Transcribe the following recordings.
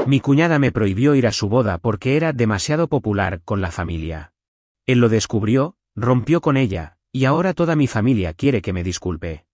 Mi cuñada me prohibió ir a su boda porque era demasiado popular con la familia. Él lo descubrió, rompió con ella, y ahora toda mi familia quiere que me disculpe.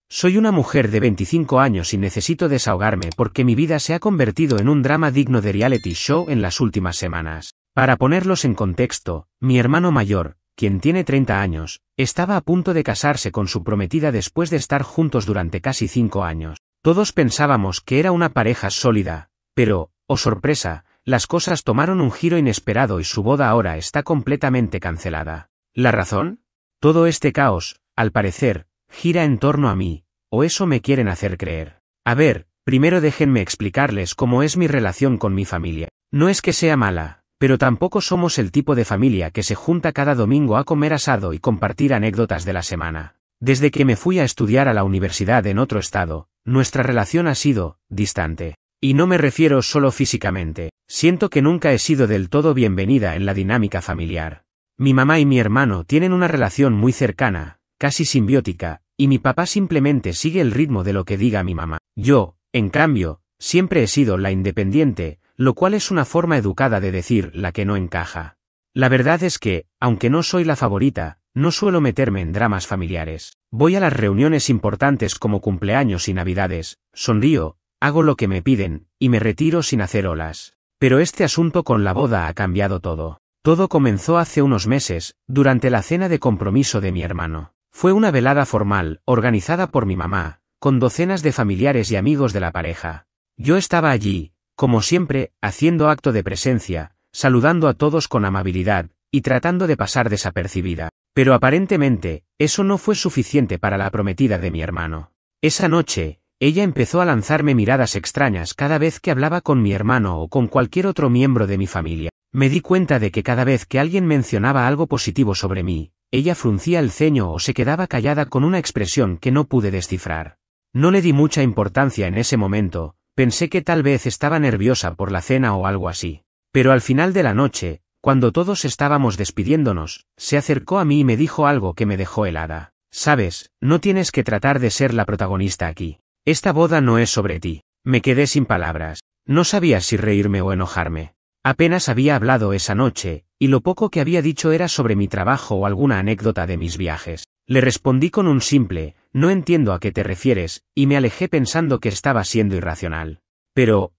Soy una mujer de 25 años y necesito desahogarme porque mi vida se ha convertido en un drama digno de reality show en las últimas semanas. Para ponerlos en contexto, mi hermano mayor, quien tiene 30 años, estaba a punto de casarse con su prometida después de estar juntos durante casi 5 años. Todos pensábamos que era una pareja sólida, pero, oh sorpresa, las cosas tomaron un giro inesperado y su boda ahora está completamente cancelada. ¿La razón? Todo este caos, al parecer, gira en torno a mí, o eso me quieren hacer creer. A ver, primero déjenme explicarles cómo es mi relación con mi familia. No es que sea mala, pero tampoco somos el tipo de familia que se junta cada domingo a comer asado y compartir anécdotas de la semana. Desde que me fui a estudiar a la universidad en otro estado, nuestra relación ha sido distante. Y no me refiero solo físicamente, siento que nunca he sido del todo bienvenida en la dinámica familiar. Mi mamá y mi hermano tienen una relación muy cercana, casi simbiótica, y mi papá simplemente sigue el ritmo de lo que diga mi mamá. Yo, en cambio, siempre he sido la independiente, lo cual es una forma educada de decir la que no encaja. La verdad es que, aunque no soy la favorita, no suelo meterme en dramas familiares. Voy a las reuniones importantes como cumpleaños y navidades, sonrío, hago lo que me piden, y me retiro sin hacer olas. Pero este asunto con la boda ha cambiado todo. Todo comenzó hace unos meses, durante la cena de compromiso de mi hermano. Fue una velada formal, organizada por mi mamá, con docenas de familiares y amigos de la pareja. Yo estaba allí, como siempre, haciendo acto de presencia, saludando a todos con amabilidad, y tratando de pasar desapercibida. Pero aparentemente, eso no fue suficiente para la prometida de mi hermano. Esa noche, ella empezó a lanzarme miradas extrañas cada vez que hablaba con mi hermano o con cualquier otro miembro de mi familia. Me di cuenta de que cada vez que alguien mencionaba algo positivo sobre mí, ella fruncía el ceño o se quedaba callada con una expresión que no pude descifrar. No le di mucha importancia en ese momento, pensé que tal vez estaba nerviosa por la cena o algo así. Pero al final de la noche, cuando todos estábamos despidiéndonos, se acercó a mí y me dijo algo que me dejó helada. Sabes, no tienes que tratar de ser la protagonista aquí. Esta boda no es sobre ti. Me quedé sin palabras. No sabía si reírme o enojarme. Apenas había hablado esa noche, y lo poco que había dicho era sobre mi trabajo o alguna anécdota de mis viajes. Le respondí con un simple, no entiendo a qué te refieres, y me alejé pensando que estaba siendo irracional. Pero,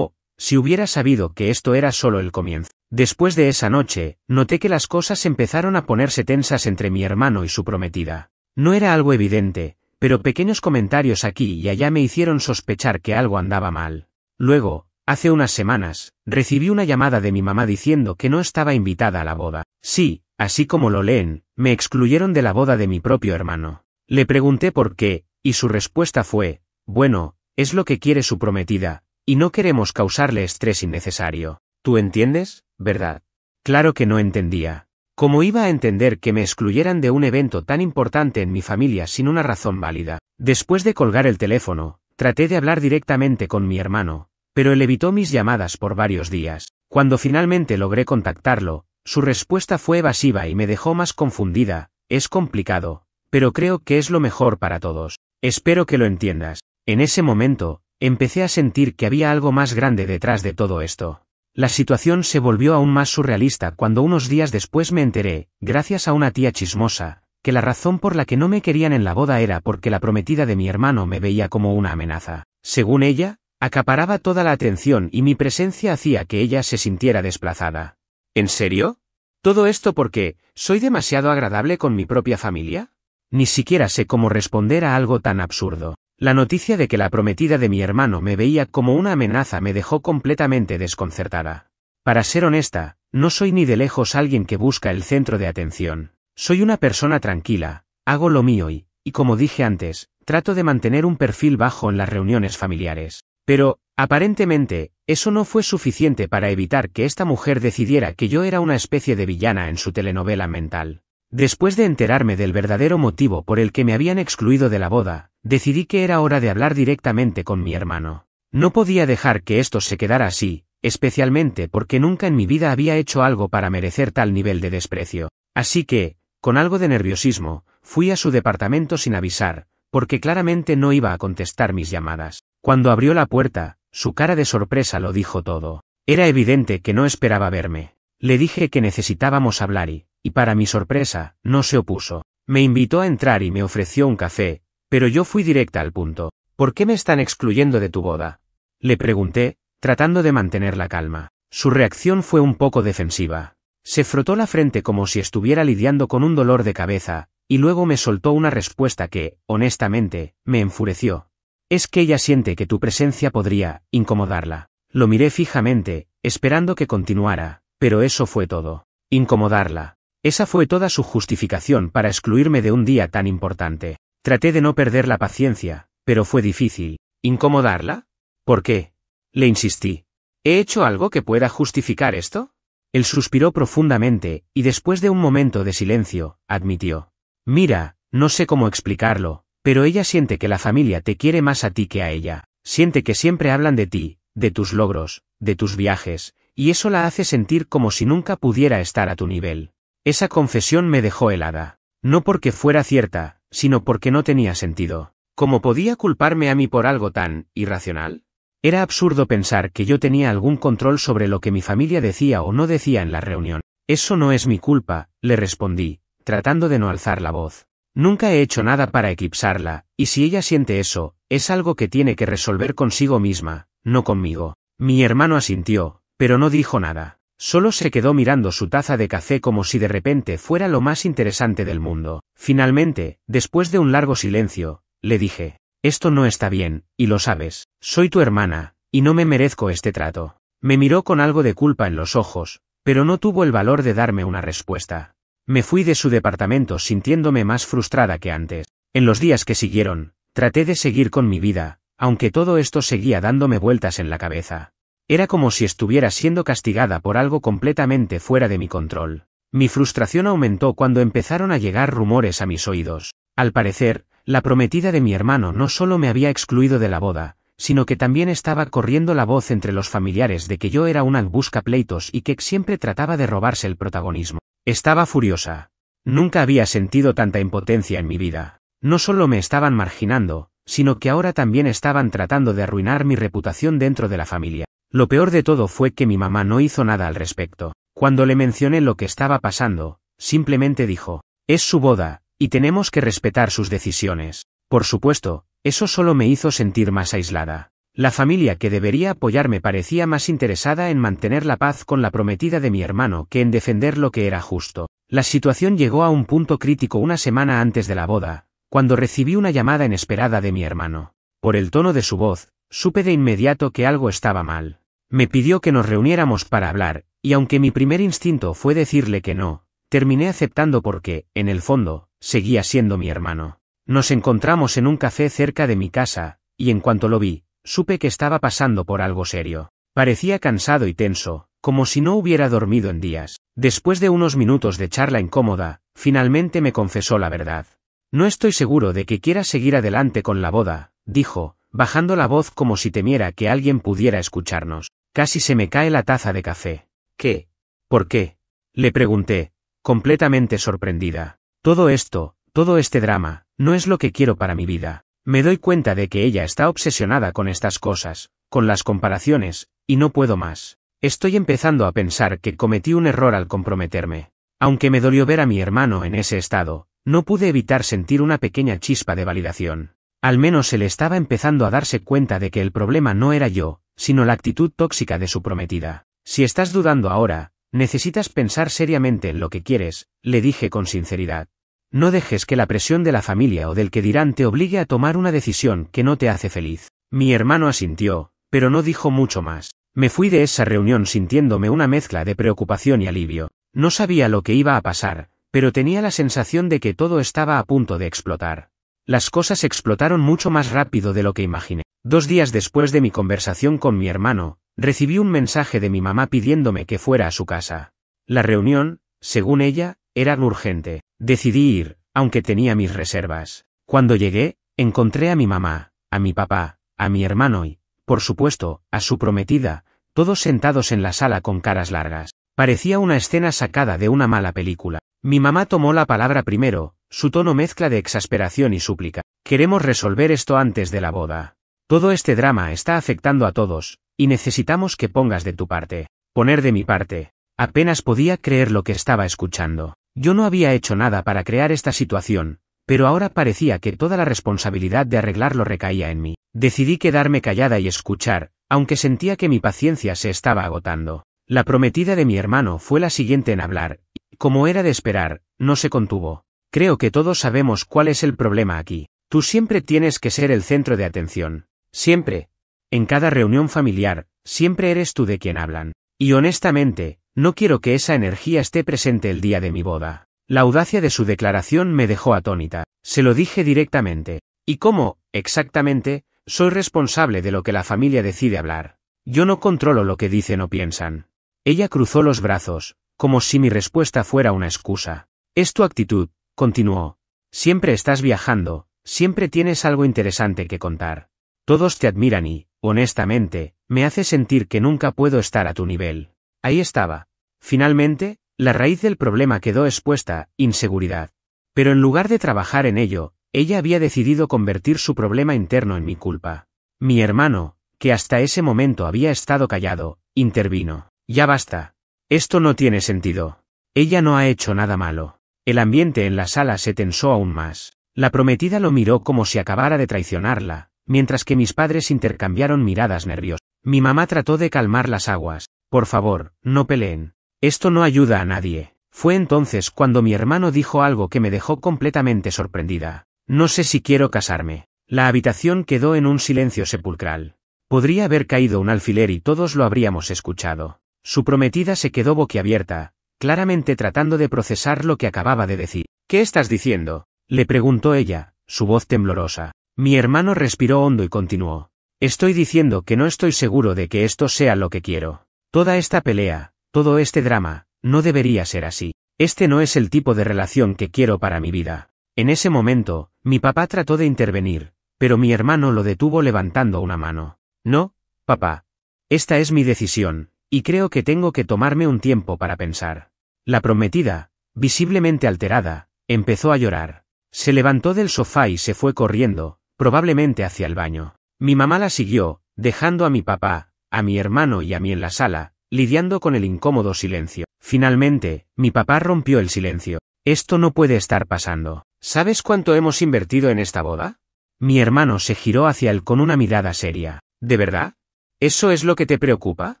si hubiera sabido que esto era solo el comienzo. Después de esa noche, noté que las cosas empezaron a ponerse tensas entre mi hermano y su prometida. No era algo evidente, pero pequeños comentarios aquí y allá me hicieron sospechar que algo andaba mal. Luego, hace unas semanas, recibí una llamada de mi mamá diciendo que no estaba invitada a la boda. Sí, así como lo leen, me excluyeron de la boda de mi propio hermano. Le pregunté por qué, y su respuesta fue, bueno, es lo que quiere su prometida, y no queremos causarle estrés innecesario. ¿Tú entiendes, verdad? Claro que no entendía. ¿Cómo iba a entender que me excluyeran de un evento tan importante en mi familia sin una razón válida? Después de colgar el teléfono, traté de hablar directamente con mi hermano, pero él evitó mis llamadas por varios días. Cuando finalmente logré contactarlo, su respuesta fue evasiva y me dejó más confundida. Es complicado, pero creo que es lo mejor para todos. Espero que lo entiendas. En ese momento, empecé a sentir que había algo más grande detrás de todo esto. La situación se volvió aún más surrealista cuando unos días después me enteré, gracias a una tía chismosa, que la razón por la que no me querían en la boda era porque la prometida de mi hermano me veía como una amenaza. Según ella, acaparaba toda la atención y mi presencia hacía que ella se sintiera desplazada. ¿En serio? ¿Todo esto porque soy demasiado agradable con mi propia familia? Ni siquiera sé cómo responder a algo tan absurdo. La noticia de que la prometida de mi hermano me veía como una amenaza me dejó completamente desconcertada. Para ser honesta, no soy ni de lejos alguien que busca el centro de atención. Soy una persona tranquila, hago lo mío y, como dije antes, trato de mantener un perfil bajo en las reuniones familiares. Pero, aparentemente, eso no fue suficiente para evitar que esta mujer decidiera que yo era una especie de villana en su telenovela mental. Después de enterarme del verdadero motivo por el que me habían excluido de la boda, decidí que era hora de hablar directamente con mi hermano. No podía dejar que esto se quedara así, especialmente porque nunca en mi vida había hecho algo para merecer tal nivel de desprecio. Así que, con algo de nerviosismo, fui a su departamento sin avisar, porque claramente no iba a contestar mis llamadas. Cuando abrió la puerta, Su cara de sorpresa lo dijo todo. Era evidente que no esperaba verme. Le dije que necesitábamos hablar y para mi sorpresa, no se opuso. Me invitó a entrar y me ofreció un café, pero yo fui directa al punto. ¿Por qué me están excluyendo de tu boda? Le pregunté, tratando de mantener la calma. Su reacción fue un poco defensiva. Se frotó la frente como si estuviera lidiando con un dolor de cabeza, y luego me soltó una respuesta que, honestamente, me enfureció. Es que ella siente que tu presencia podría incomodarla. Lo miré fijamente, esperando que continuara, pero eso fue todo. Incomodarla. Esa fue toda su justificación para excluirme de un día tan importante. Traté de no perder la paciencia, pero fue difícil. ¿Incomodarla? ¿Por qué? Le insistí. ¿He hecho algo que pueda justificar esto? Él suspiró profundamente, y después de un momento de silencio, admitió. Mira, no sé cómo explicarlo, pero ella siente que la familia te quiere más a ti que a ella. Siente que siempre hablan de ti, de tus logros, de tus viajes, y eso la hace sentir como si nunca pudiera estar a tu nivel. Esa confesión me dejó helada. No porque fuera cierta, sino porque no tenía sentido. ¿Cómo podía culparme a mí por algo tan irracional? Era absurdo pensar que yo tenía algún control sobre lo que mi familia decía o no decía en la reunión. Eso no es mi culpa, le respondí, tratando de no alzar la voz. Nunca he hecho nada para eclipsarla, y si ella siente eso, es algo que tiene que resolver consigo misma, no conmigo. Mi hermano asintió, pero no dijo nada. Solo se quedó mirando su taza de café como si de repente fuera lo más interesante del mundo. Finalmente, después de un largo silencio, le dije, esto no está bien, y lo sabes, soy tu hermana, y no me merezco este trato. Me miró con algo de culpa en los ojos, pero no tuvo el valor de darme una respuesta. Me fui de su departamento sintiéndome más frustrada que antes. En los días que siguieron, traté de seguir con mi vida, aunque todo esto seguía dándome vueltas en la cabeza. Era como si estuviera siendo castigada por algo completamente fuera de mi control. Mi frustración aumentó cuando empezaron a llegar rumores a mis oídos. Al parecer, la prometida de mi hermano no solo me había excluido de la boda, sino que también estaba corriendo la voz entre los familiares de que yo era una buscapleitos y que siempre trataba de robarse el protagonismo. Estaba furiosa. Nunca había sentido tanta impotencia en mi vida. No solo me estaban marginando, sino que ahora también estaban tratando de arruinar mi reputación dentro de la familia. Lo peor de todo fue que mi mamá no hizo nada al respecto. Cuando le mencioné lo que estaba pasando, simplemente dijo, es su boda, y tenemos que respetar sus decisiones. Por supuesto, eso solo me hizo sentir más aislada. La familia que debería apoyarme parecía más interesada en mantener la paz con la prometida de mi hermano que en defender lo que era justo. La situación llegó a un punto crítico una semana antes de la boda, cuando recibí una llamada inesperada de mi hermano. Por el tono de su voz, supe de inmediato que algo estaba mal. Me pidió que nos reuniéramos para hablar, y aunque mi primer instinto fue decirle que no, terminé aceptando porque, en el fondo, seguía siendo mi hermano. Nos encontramos en un café cerca de mi casa, y en cuanto lo vi, supe que estaba pasando por algo serio. Parecía cansado y tenso, como si no hubiera dormido en días. Después de unos minutos de charla incómoda, finalmente me confesó la verdad. No estoy seguro de que quiera seguir adelante con la boda, dijo, bajando la voz como si temiera que alguien pudiera escucharnos. Casi se me cae la taza de café. ¿Qué? ¿Por qué? Le pregunté, completamente sorprendida. Todo este drama, no es lo que quiero para mi vida. Me doy cuenta de que ella está obsesionada con estas cosas, con las comparaciones, y no puedo más. Estoy empezando a pensar que cometí un error al comprometerme. Aunque me dolió ver a mi hermano en ese estado, no pude evitar sentir una pequeña chispa de validación. Al menos él estaba empezando a darse cuenta de que el problema no era yo, sino la actitud tóxica de su prometida. Si estás dudando ahora, necesitas pensar seriamente en lo que quieres, le dije con sinceridad. No dejes que la presión de la familia o del que dirán te obligue a tomar una decisión que no te hace feliz. Mi hermano asintió, pero no dijo mucho más. Me fui de esa reunión sintiéndome una mezcla de preocupación y alivio. No sabía lo que iba a pasar, pero tenía la sensación de que todo estaba a punto de explotar. Las cosas explotaron mucho más rápido de lo que imaginé. 2 días después de mi conversación con mi hermano, recibí un mensaje de mi mamá pidiéndome que fuera a su casa. La reunión, según ella, era urgente. Decidí ir, aunque tenía mis reservas. Cuando llegué, encontré a mi mamá, a mi papá, a mi hermano y, por supuesto, a su prometida, todos sentados en la sala con caras largas. Parecía una escena sacada de una mala película. Mi mamá tomó la palabra primero, su tono mezcla de exasperación y súplica. Queremos resolver esto antes de la boda. Todo este drama está afectando a todos, y necesitamos que pongas de tu parte. Poner de mi parte. Apenas podía creer lo que estaba escuchando. Yo no había hecho nada para crear esta situación, pero ahora parecía que toda la responsabilidad de arreglarlo recaía en mí. Decidí quedarme callada y escuchar, aunque sentía que mi paciencia se estaba agotando. La prometida de mi hermano fue la siguiente en hablar, y, como era de esperar, no se contuvo. Creo que todos sabemos cuál es el problema aquí. Tú siempre tienes que ser el centro de atención. Siempre. En cada reunión familiar, siempre eres tú de quien hablan. Y honestamente, no quiero que esa energía esté presente el día de mi boda. La audacia de su declaración me dejó atónita. Se lo dije directamente. ¿Y cómo, exactamente, soy responsable de lo que la familia decide hablar? Yo no controlo lo que dicen o piensan. Ella cruzó los brazos, como si mi respuesta fuera una excusa. Es tu actitud, continuó. Siempre estás viajando, siempre tienes algo interesante que contar. Todos te admiran y, honestamente, me hace sentir que nunca puedo estar a tu nivel. Ahí estaba. Finalmente, la raíz del problema quedó expuesta, inseguridad. Pero en lugar de trabajar en ello, ella había decidido convertir su problema interno en mi culpa. Mi hermano, que hasta ese momento había estado callado, intervino. Ya basta. Esto no tiene sentido. Ella no ha hecho nada malo. El ambiente en la sala se tensó aún más. La prometida lo miró como si acabara de traicionarla, mientras que mis padres intercambiaron miradas nerviosas. Mi mamá trató de calmar las aguas. Por favor, no peleen. Esto no ayuda a nadie. Fue entonces cuando mi hermano dijo algo que me dejó completamente sorprendida. No sé si quiero casarme. La habitación quedó en un silencio sepulcral. Podría haber caído un alfiler y todos lo habríamos escuchado. Su prometida se quedó boquiabierta, claramente tratando de procesar lo que acababa de decir. ¿Qué estás diciendo?, le preguntó ella, su voz temblorosa. Mi hermano respiró hondo y continuó. Estoy diciendo que no estoy seguro de que esto sea lo que quiero. Toda esta pelea, todo este drama, no debería ser así. Este no es el tipo de relación que quiero para mi vida. En ese momento, mi papá trató de intervenir, pero mi hermano lo detuvo levantando una mano. No, papá. Esta es mi decisión, y creo que tengo que tomarme un tiempo para pensar. La prometida, visiblemente alterada, empezó a llorar. Se levantó del sofá y se fue corriendo, probablemente hacia el baño. Mi mamá la siguió, dejando a mi papá, a mi hermano y a mí en la sala, lidiando con el incómodo silencio. Finalmente, mi papá rompió el silencio. Esto no puede estar pasando. ¿Sabes cuánto hemos invertido en esta boda? Mi hermano se giró hacia él con una mirada seria. ¿De verdad? ¿Eso es lo que te preocupa?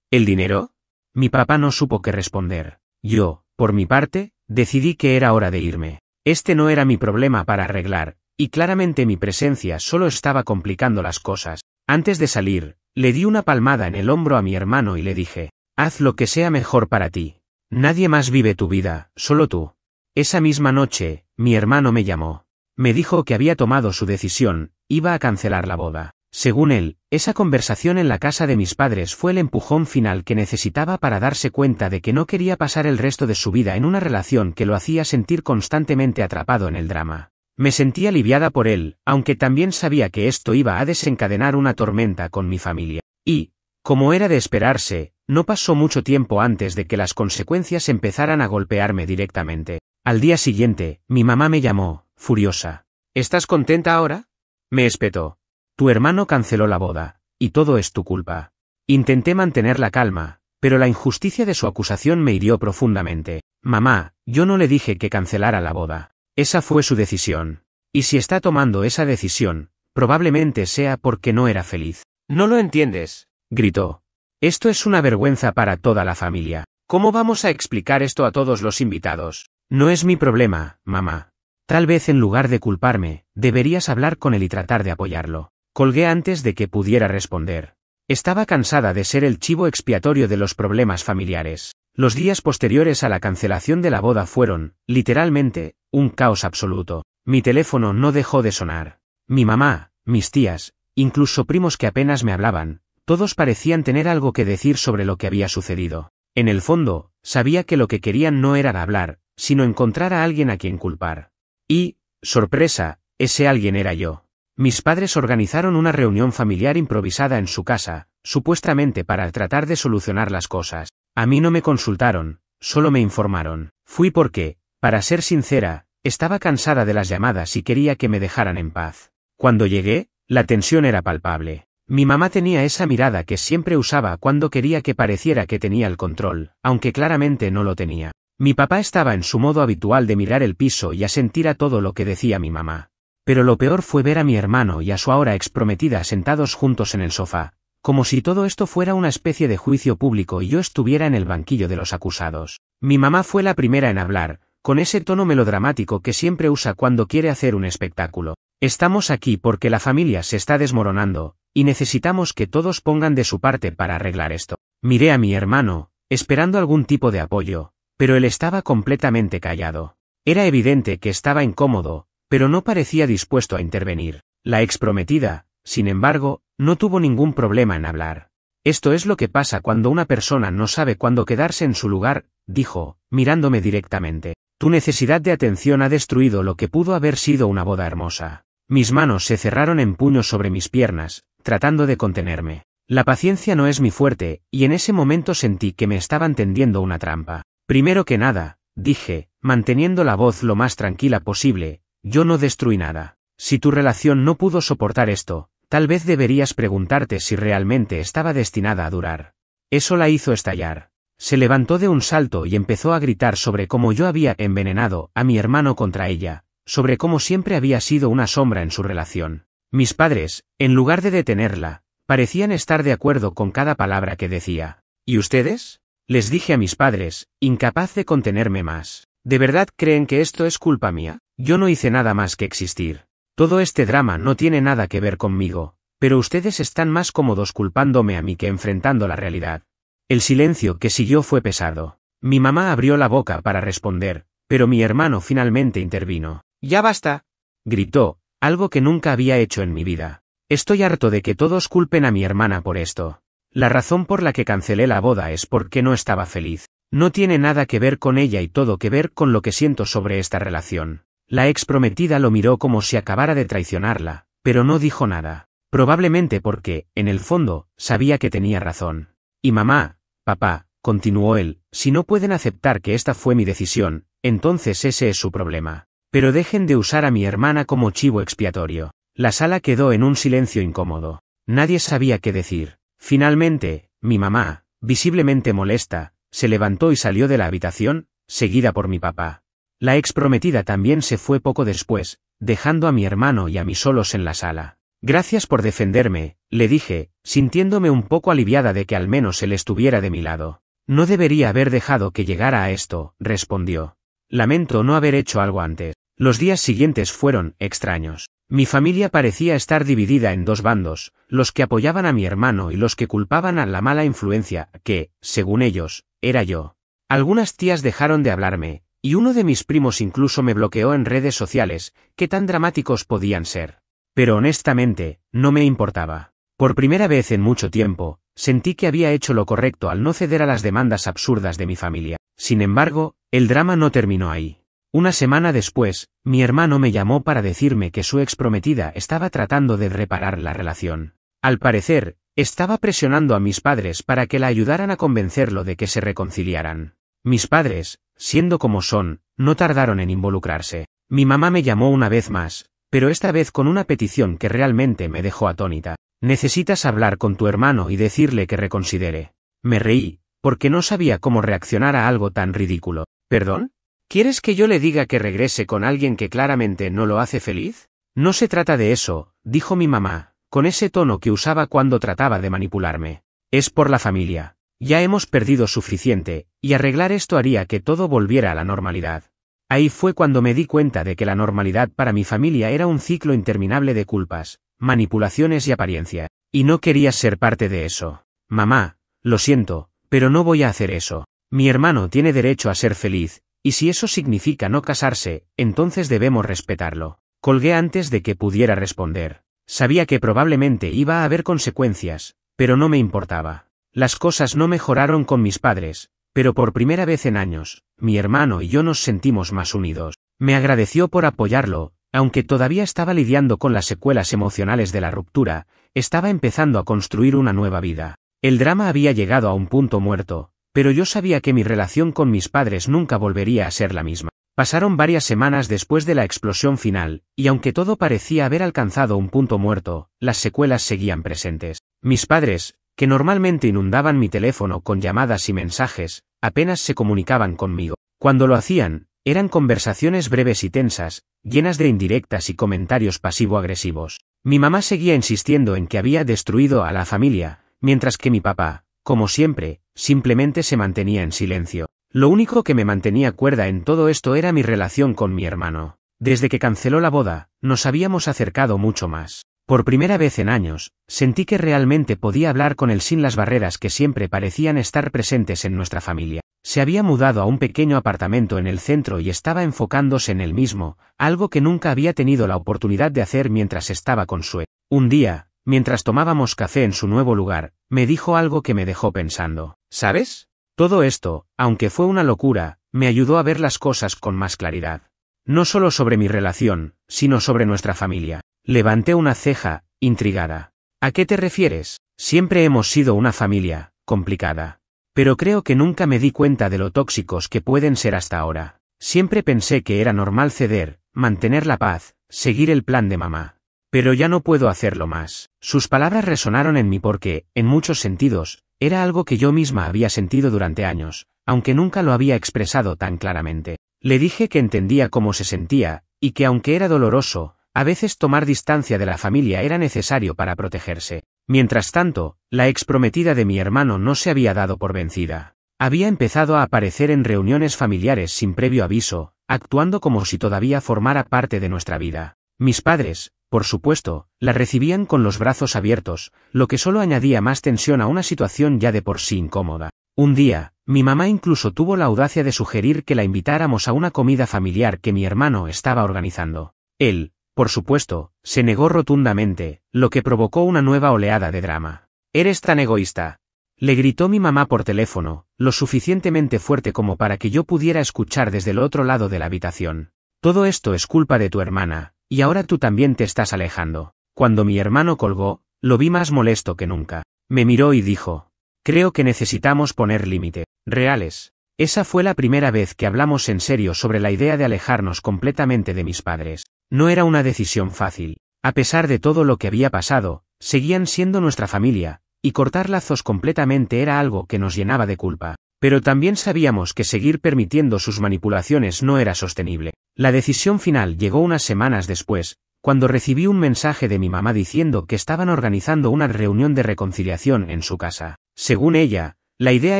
¿El dinero? Mi papá no supo qué responder. Yo, por mi parte, decidí que era hora de irme. Este no era mi problema para arreglar, y claramente mi presencia solo estaba complicando las cosas. Antes de salir, le di una palmada en el hombro a mi hermano y le dije, haz lo que sea mejor para ti. Nadie más vive tu vida, solo tú. Esa misma noche, mi hermano me llamó. Me dijo que había tomado su decisión, iba a cancelar la boda. Según él, esa conversación en la casa de mis padres fue el empujón final que necesitaba para darse cuenta de que no quería pasar el resto de su vida en una relación que lo hacía sentir constantemente atrapado en el drama. Me sentí aliviada por él, aunque también sabía que esto iba a desencadenar una tormenta con mi familia. Y, como era de esperarse, no pasó mucho tiempo antes de que las consecuencias empezaran a golpearme directamente. Al día siguiente, mi mamá me llamó, furiosa. ¿Estás contenta ahora?, me espetó. Tu hermano canceló la boda, y todo es tu culpa. Intenté mantener la calma, pero la injusticia de su acusación me hirió profundamente. Mamá, yo no le dije que cancelara la boda. Esa fue su decisión. Y si está tomando esa decisión, probablemente sea porque no era feliz. No lo entiendes, gritó. Esto es una vergüenza para toda la familia. ¿Cómo vamos a explicar esto a todos los invitados? No es mi problema, mamá. Tal vez en lugar de culparme, deberías hablar con él y tratar de apoyarlo. Colgué antes de que pudiera responder. Estaba cansada de ser el chivo expiatorio de los problemas familiares. Los días posteriores a la cancelación de la boda fueron, literalmente, un caos absoluto. Mi teléfono no dejó de sonar. Mi mamá, mis tías, incluso primos que apenas me hablaban, todos parecían tener algo que decir sobre lo que había sucedido. En el fondo, sabía que lo que querían no era hablar, sino encontrar a alguien a quien culpar. Y, sorpresa, ese alguien era yo. Mis padres organizaron una reunión familiar improvisada en su casa, supuestamente para tratar de solucionar las cosas. A mí no me consultaron, solo me informaron. Fui porque, para ser sincera, estaba cansada de las llamadas y quería que me dejaran en paz. Cuando llegué, La tensión era palpable. Mi mamá tenía esa mirada que siempre usaba cuando quería que pareciera que tenía el control, aunque claramente no lo tenía. Mi papá estaba en su modo habitual de mirar el piso y asentir a todo lo que decía mi mamá. Pero lo peor fue ver a mi hermano y a su ahora exprometida sentados juntos en el sofá, como si todo esto fuera una especie de juicio público y yo estuviera en el banquillo de los acusados. Mi mamá fue la primera en hablar, con ese tono melodramático que siempre usa cuando quiere hacer un espectáculo. Estamos aquí porque la familia se está desmoronando, y necesitamos que todos pongan de su parte para arreglar esto. Miré a mi hermano, esperando algún tipo de apoyo, pero él estaba completamente callado. Era evidente que estaba incómodo, pero no parecía dispuesto a intervenir. La exprometida, sin embargo, no tuvo ningún problema en hablar. Esto es lo que pasa cuando una persona no sabe cuándo quedarse en su lugar, dijo, mirándome directamente. Tu necesidad de atención ha destruido lo que pudo haber sido una boda hermosa. Mis manos se cerraron en puños sobre mis piernas, tratando de contenerme. La paciencia no es mi fuerte, y en ese momento sentí que me estaban tendiendo una trampa. Primero que nada, dije, manteniendo la voz lo más tranquila posible, yo no destruí nada. Si tu relación no pudo soportar esto, tal vez deberías preguntarte si realmente estaba destinada a durar. Eso la hizo estallar. Se levantó de un salto y empezó a gritar sobre cómo yo había envenenado a mi hermano contra ella, sobre cómo siempre había sido una sombra en su relación. Mis padres, en lugar de detenerla, parecían estar de acuerdo con cada palabra que decía. ¿Y ustedes? Les dije a mis padres, incapaz de contenerme más. ¿De verdad creen que esto es culpa mía? Yo no hice nada más que existir. Todo este drama no tiene nada que ver conmigo, pero ustedes están más cómodos culpándome a mí que enfrentando la realidad. El silencio que siguió fue pesado. Mi mamá abrió la boca para responder, pero mi hermano finalmente intervino. «¡Ya basta!», gritó, algo que nunca había hecho en mi vida. «Estoy harto de que todos culpen a mi hermana por esto. La razón por la que cancelé la boda es porque no estaba feliz. No tiene nada que ver con ella y todo que ver con lo que siento sobre esta relación». La exprometida lo miró como si acabara de traicionarla, pero no dijo nada. Probablemente porque, en el fondo, sabía que tenía razón. «Y mamá, papá», continuó él, «si no pueden aceptar que esta fue mi decisión, entonces ese es su problema. Pero dejen de usar a mi hermana como chivo expiatorio». La sala quedó en un silencio incómodo. Nadie sabía qué decir. Finalmente, mi mamá, visiblemente molesta, se levantó y salió de la habitación, seguida por mi papá. La exprometida también se fue poco después, dejando a mi hermano y a mí solos en la sala. «Gracias por defenderme», le dije, sintiéndome un poco aliviada de que al menos él estuviera de mi lado. «No debería haber dejado que llegara a esto», respondió. «Lamento no haber hecho algo antes». Los días siguientes fueron extraños. Mi familia parecía estar dividida en dos bandos, los que apoyaban a mi hermano y los que culpaban a la mala influencia, que, según ellos, era yo. Algunas tías dejaron de hablarme, y uno de mis primos incluso me bloqueó en redes sociales. ¿Qué tan dramáticos podían ser? Pero honestamente, no me importaba. Por primera vez en mucho tiempo, sentí que había hecho lo correcto al no ceder a las demandas absurdas de mi familia. Sin embargo, el drama no terminó ahí. Una semana después, mi hermano me llamó para decirme que su exprometida estaba tratando de reparar la relación. Al parecer, estaba presionando a mis padres para que la ayudaran a convencerlo de que se reconciliaran. Mis padres, siendo como son, no tardaron en involucrarse. Mi mamá me llamó una vez más, pero esta vez con una petición que realmente me dejó atónita. «Necesitas hablar con tu hermano y decirle que reconsidere». Me reí, porque no sabía cómo reaccionar a algo tan ridículo. «¿Perdón? ¿Quieres que yo le diga que regrese con alguien que claramente no lo hace feliz?» «No se trata de eso», dijo mi mamá, con ese tono que usaba cuando trataba de manipularme. «Es por la familia. Ya hemos perdido suficiente, y arreglar esto haría que todo volviera a la normalidad». Ahí fue cuando me di cuenta de que la normalidad para mi familia era un ciclo interminable de culpas, manipulaciones y apariencia. Y no querías ser parte de eso. «Mamá, lo siento, pero no voy a hacer eso. Mi hermano tiene derecho a ser feliz, y si eso significa no casarse, entonces debemos respetarlo». Colgué antes de que pudiera responder. Sabía que probablemente iba a haber consecuencias, pero no me importaba. Las cosas no mejoraron con mis padres, pero por primera vez en años, mi hermano y yo nos sentimos más unidos. Me agradeció por apoyarlo, aunque todavía estaba lidiando con las secuelas emocionales de la ruptura, estaba empezando a construir una nueva vida. El drama había llegado a un punto muerto, pero yo sabía que mi relación con mis padres nunca volvería a ser la misma. Pasaron varias semanas después de la explosión final, y aunque todo parecía haber alcanzado un punto muerto, las secuelas seguían presentes. Mis padres, que normalmente inundaban mi teléfono con llamadas y mensajes, apenas se comunicaban conmigo. Cuando lo hacían, eran conversaciones breves y tensas, llenas de indirectas y comentarios pasivo-agresivos. Mi mamá seguía insistiendo en que había destruido a la familia, mientras que mi papá, como siempre, simplemente se mantenía en silencio. Lo único que me mantenía cuerda en todo esto era mi relación con mi hermano. Desde que canceló la boda, nos habíamos acercado mucho más. Por primera vez en años, sentí que realmente podía hablar con él sin las barreras que siempre parecían estar presentes en nuestra familia. Se había mudado a un pequeño apartamento en el centro y estaba enfocándose en él mismo, algo que nunca había tenido la oportunidad de hacer mientras estaba con Sue. Un día, mientras tomábamos café en su nuevo lugar, me dijo algo que me dejó pensando. ¿Sabes? Todo esto, aunque fue una locura, me ayudó a ver las cosas con más claridad. No solo sobre mi relación, sino sobre nuestra familia. Levanté una ceja, intrigada. ¿A qué te refieres? Siempre hemos sido una familia, complicada. Pero creo que nunca me di cuenta de lo tóxicos que pueden ser hasta ahora. Siempre pensé que era normal ceder, mantener la paz, seguir el plan de mamá. Pero ya no puedo hacerlo más. Sus palabras resonaron en mí porque, en muchos sentidos, era algo que yo misma había sentido durante años, aunque nunca lo había expresado tan claramente. Le dije que entendía cómo se sentía, y que aunque era doloroso, a veces tomar distancia de la familia era necesario para protegerse. Mientras tanto, la exprometida de mi hermano no se había dado por vencida. Había empezado a aparecer en reuniones familiares sin previo aviso, actuando como si todavía formara parte de nuestra vida. Mis padres, por supuesto, la recibían con los brazos abiertos, lo que solo añadía más tensión a una situación ya de por sí incómoda. Un día, mi mamá incluso tuvo la audacia de sugerir que la invitáramos a una comida familiar que mi hermano estaba organizando. Él, por supuesto, se negó rotundamente, lo que provocó una nueva oleada de drama. «¿Eres tan egoísta?», le gritó mi mamá por teléfono, lo suficientemente fuerte como para que yo pudiera escuchar desde el otro lado de la habitación. «Todo esto es culpa de tu hermana, y ahora tú también te estás alejando». Cuando mi hermano colgó, lo vi más molesto que nunca. Me miró y dijo: «Creo que necesitamos poner límite. Reales». Esa fue la primera vez que hablamos en serio sobre la idea de alejarnos completamente de mis padres. No era una decisión fácil. A pesar de todo lo que había pasado, seguían siendo nuestra familia, y cortar lazos completamente era algo que nos llenaba de culpa. Pero también sabíamos que seguir permitiendo sus manipulaciones no era sostenible. La decisión final llegó unas semanas después, cuando recibí un mensaje de mi mamá diciendo que estaban organizando una reunión de reconciliación en su casa. Según ella, la idea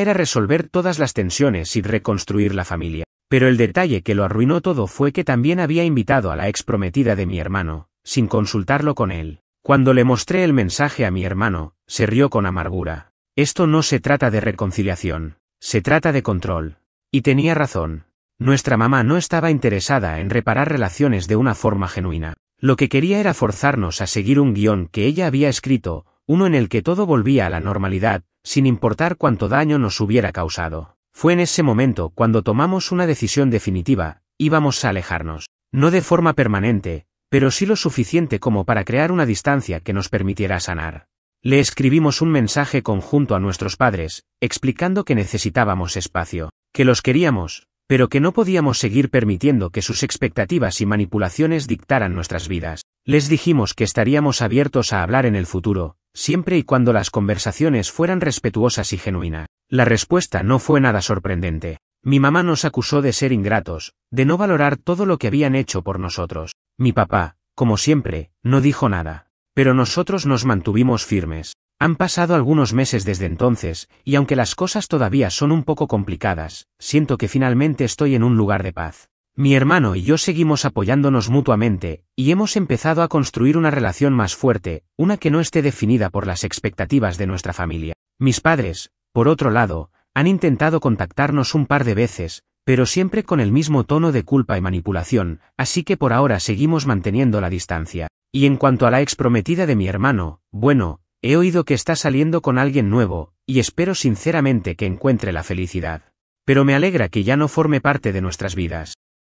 era resolver todas las tensiones y reconstruir la familia. Pero el detalle que lo arruinó todo fue que también había invitado a la exprometida de mi hermano, sin consultarlo con él. Cuando le mostré el mensaje a mi hermano, se rió con amargura. «Esto no se trata de reconciliación, se trata de control». Y tenía razón. Nuestra mamá no estaba interesada en reparar relaciones de una forma genuina. Lo que quería era forzarnos a seguir un guión que ella había escrito, uno en el que todo volvía a la normalidad, sin importar cuánto daño nos hubiera causado. Fue en ese momento cuando tomamos una decisión definitiva: íbamos a alejarnos. No de forma permanente, pero sí lo suficiente como para crear una distancia que nos permitiera sanar. Le escribimos un mensaje conjunto a nuestros padres, explicando que necesitábamos espacio, que los queríamos, pero que no podíamos seguir permitiendo que sus expectativas y manipulaciones dictaran nuestras vidas. Les dijimos que estaríamos abiertos a hablar en el futuro, siempre y cuando las conversaciones fueran respetuosas y genuinas. La respuesta no fue nada sorprendente. Mi mamá nos acusó de ser ingratos, de no valorar todo lo que habían hecho por nosotros. Mi papá, como siempre, no dijo nada. Pero nosotros nos mantuvimos firmes. Han pasado algunos meses desde entonces, y aunque las cosas todavía son un poco complicadas, siento que finalmente estoy en un lugar de paz. Mi hermano y yo seguimos apoyándonos mutuamente, y hemos empezado a construir una relación más fuerte, una que no esté definida por las expectativas de nuestra familia. Mis padres, por otro lado, han intentado contactarnos un par de veces, pero siempre con el mismo tono de culpa y manipulación, así que por ahora seguimos manteniendo la distancia. Y en cuanto a la exprometida de mi hermano, bueno, he oído que está saliendo con alguien nuevo, y espero sinceramente que encuentre la felicidad. Pero me alegra que ya no forme parte de nuestras vidas.